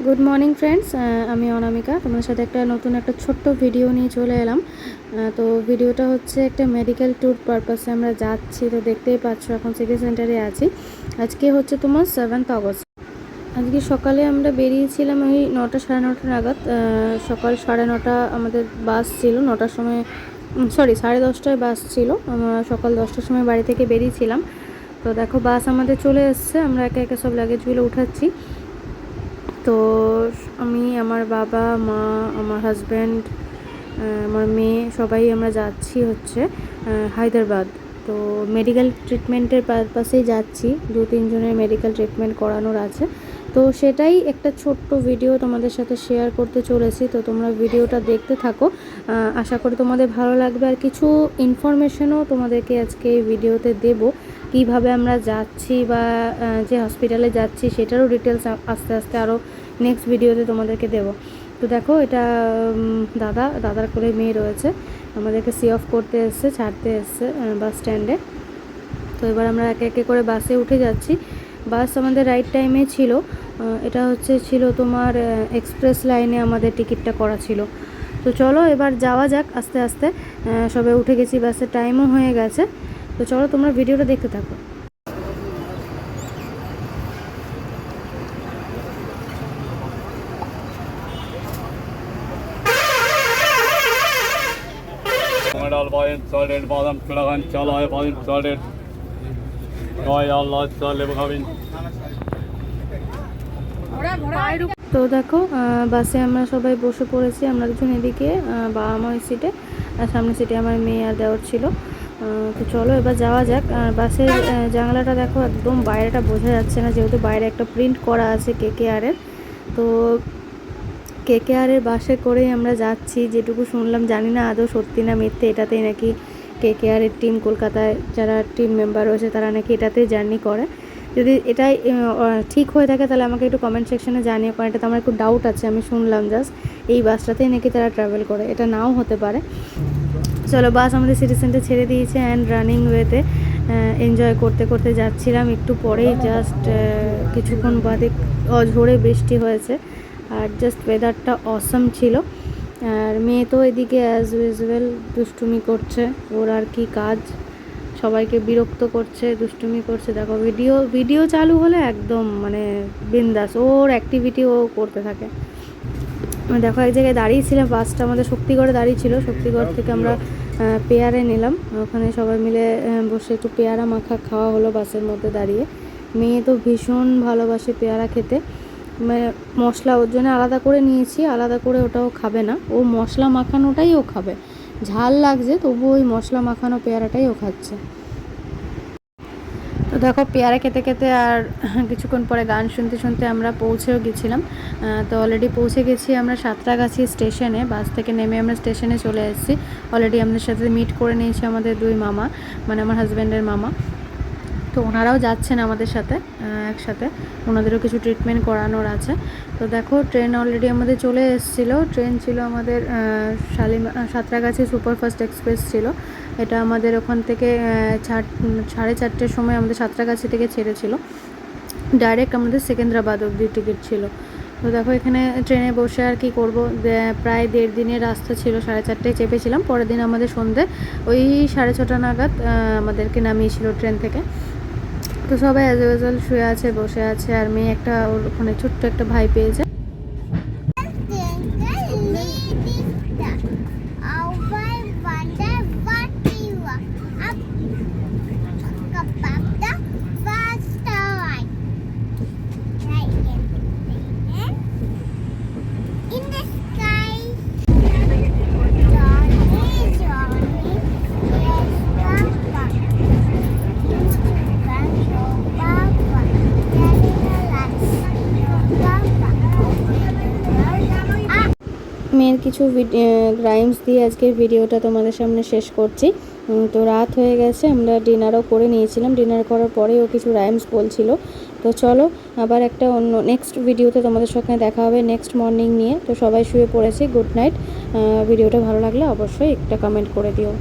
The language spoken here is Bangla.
গুড মর্নিং ফ্রেন্ডস, আমি অনামিকা তোমাদের সাথে নতুন একটা ছোট্ট ভিডিও নিয়ে চলে এলাম। তো ভিডিওটা হচ্ছে একটা মেডিকেল ট্যুর পারপাসে আমরা যাচ্ছি। তো দেখতেই পাচ্ছ এখন সিটি সেন্টারে আছি। আজকে হচ্ছে তোমার 7th আগস্ট। আজকে সকালে আমরা বেরিয়েছিলাম ওই 9টা সাড়ে 9টা নাগাদ। সকাল 9:30 আমাদের বাস ছিল, 9টার সময়, সরি 10:30টায় বাস ছিল। আমরা সকাল 10টার সময় বাড়ি থেকে বেরিয়েছিলাম। তো দেখো বাস আমাদের চলে এসছে, আমরা একে একে সব লাগেজগুলো উঠাচ্ছি। তো আমি, আমার বাবা, মা, আমার হাজব্যান্ড, আমার মেয়ে সবাই আমরা যাচ্ছি হচ্ছে হায়দ্রাবাদ। তো মেডিকেল ট্রিটমেন্টের পারপাসেই যাচ্ছি, 2-3 জনের মেডিকেল ট্রিটমেন্ট করানোর আছে। তো সেটাই একটা ছোট্ট ভিডিও তোমাদের সাথে শেয়ার করতে চলেছি। তো তোমরা ভিডিওটা দেখতে থাকো, আশা করি তোমাদের ভালো লাগবে। আর কিছু ইনফরমেশনও তোমাদেরকে আজকে এই ভিডিওতে দেবো, কীভাবে আমরা যাচ্ছি বা যে হসপিটালে যাচ্ছি সেটারও ডিটেলস আস্তে আস্তে আরও নেক্সট ভিডিওতে তোমাদেরকে দেবো। তো দেখো এটা দাদার কোলে মেয়ে রয়েছে, আমাদেরকে সি অফ করতে এসছে, ছাড়তে এসছে বাস স্ট্যান্ডে। তো এবার আমরা একে একে করে বাসে উঠে যাচ্ছি। বাস আমাদের রাইট টাইমে ছিল। এটা ছিল তোমার এক্সপ্রেস লাইনে আমাদের টিকিটটা করা ছিল। তো চলো এবার যাওয়া যাক আস্তে আস্তে। সবাই উঠে গেছি, বাসের টাইমও হয়ে গেছে। তো চলো তোমরা ভিডিওটা দেখতে থাকো। তো দেখো বাসে আমরা সবাই বসে পড়েছি। আমরা দুজন এদিকে, বাবা মা সিটে, আর সামনের সিটে আমার মেয়ে আর দেওর ছিল। তো চলো এবার যাওয়া যাক। আর বাসের জানলাটা দেখো, একদম বাইরেটা বোঝা যাচ্ছে না, যেহেতু বাইরে একটা প্রিন্ট করা আছে KKR-এর। তো KKR-এর বাসে করেই আমরা যাচ্ছি। যেটুকু শুনলাম, জানি না আদৌ সত্যি না মিথ্যে, এটাতেই নাকি KKR-এর টিম, কলকাতায় যারা টিম মেম্বার রয়েছে তারা নাকি এটাতেই জার্নি করে। যদি এটাই ঠিক হয়ে থাকে তাহলে আমাকে একটু কমেন্ট সেকশনে জানিয়ে, কারণ এটাতে আমার একটু ডাউট আছে। আমি শুনলাম জাস্ট এই বাসটাতেই নাকি তারা ট্রাভেল করে, এটা নাও হতে পারে। চলো বাস আমাদের সিটি সেন্টার ছেড়ে দিয়েছে অ্যান্ড রানিং ওয়েতে এনজয় করতে করতে যাচ্ছিলাম। একটু পরেই জাস্ট কিছুক্ষণ বাদে ঝড়ে বৃষ্টি হয়েছে, আর জাস্ট ওয়েদারটা অসম ছিল। আর মেয়ে তো এদিকে অ্যাজ ইউজুয়াল দুষ্টুমি করছে, ওর আর কি কাজ, সবাইকে বিরক্ত করছে, দুষ্টুমি করছে। দেখো ভিডিও চালু হলে একদম মানে বিন্দাস, ওর অ্যাক্টিভিটি ও করতে থাকে। দেখো এক জায়গায় দাঁড়িয়েছিলাম, বাসটা আমাদের শক্তিগড়ে দাঁড়িয়েছিল। শক্তিগড় থেকে আমরা পেয়ারে নিলাম, ওখানে সবাই মিলে বসে একটু পেয়ারা মাখা খাওয়া হলো বাসের মধ্যে দাঁড়িয়ে। মেয়ে তো ভীষণ ভালোবাসে পেয়ারা খেতে, মানে মশলা ওর জন্য আলাদা করে নিয়েছি, আলাদা করে ওটাও খাবে না, ও মশলা মাখানোটাই ও খাবে। ঝাল লাগছে তবু ওই মশলা মাখানো পেয়ারাটাই ও খাচ্ছে। তো দেখো পেয়ারা খেতে খেতে আর কিছুক্ষণ পরে গান শুনতে শুনতে আমরা পৌঁছেও গেছিলাম। তো অলরেডি পৌঁছে গেছি আমরা সাঁতরাগাছি স্টেশনে। বাস থেকে নেমে আমরা স্টেশনে চলে এসেছি। অলরেডি আমাদের সাথে মিট করে নিয়েছি আমাদের 2 মামা, মানে আমার হাজব্যান্ডের মামা। তো ওনারাও যাচ্ছেন আমাদের সাথে একসাথে, ওনাদেরও কিছু ট্রিটমেন্ট করানোর আছে। তো দেখো ট্রেন অলরেডি আমাদের চলে এসেছিলো। ট্রেন ছিল আমাদের সাঁতরাগাছি সুপারফাস্ট এক্সপ্রেস ছিল। এটা আমাদের ওখান থেকে 4:30টার সময় আমাদের সাঁতরাগাছি থেকে ছেড়েছিল, ডাইরেক্ট আমাদের সেকেন্দ্রাবাদ অবধি টিকিট ছিল। তো দেখো এখানে ট্রেনে বসে আর কি করব, প্রায় 1.5 দিনের রাস্তা ছিল। 4:30টায় চেপেছিলাম, পরের দিন আমাদের সন্ধ্যে ওই 6:30 নাগাদ আমাদেরকে নামিয়েছিল ট্রেন থেকে। তো সবাই অ্যাজ ইউজুয়াল শুয়ে আছে, বসে আছে, আর মেয়ে একটা ওর ওখানে ছোট্ট একটা ভাই পেয়েছে। মেয়ের কিছু রাইমস দিয়ে আজকের ভিডিওটা তোমাদের সামনে শেষ করছি। তো রাত হয়ে গেছে, আমরা ডিনারও করে নিয়েছিলাম। ডিনার করার পরেও কিছু রাইমস বলছিল। তো চলো আবার একটা অন্য নেক্সট ভিডিওতে তোমাদের সঙ্গে দেখা হবে নেক্সট মর্নিং নিয়ে। তো সবাই শুয়ে পড়েছি, গুড নাইট। ভিডিওটা ভালো লাগলে অবশ্যই একটা কমেন্ট করে দিও।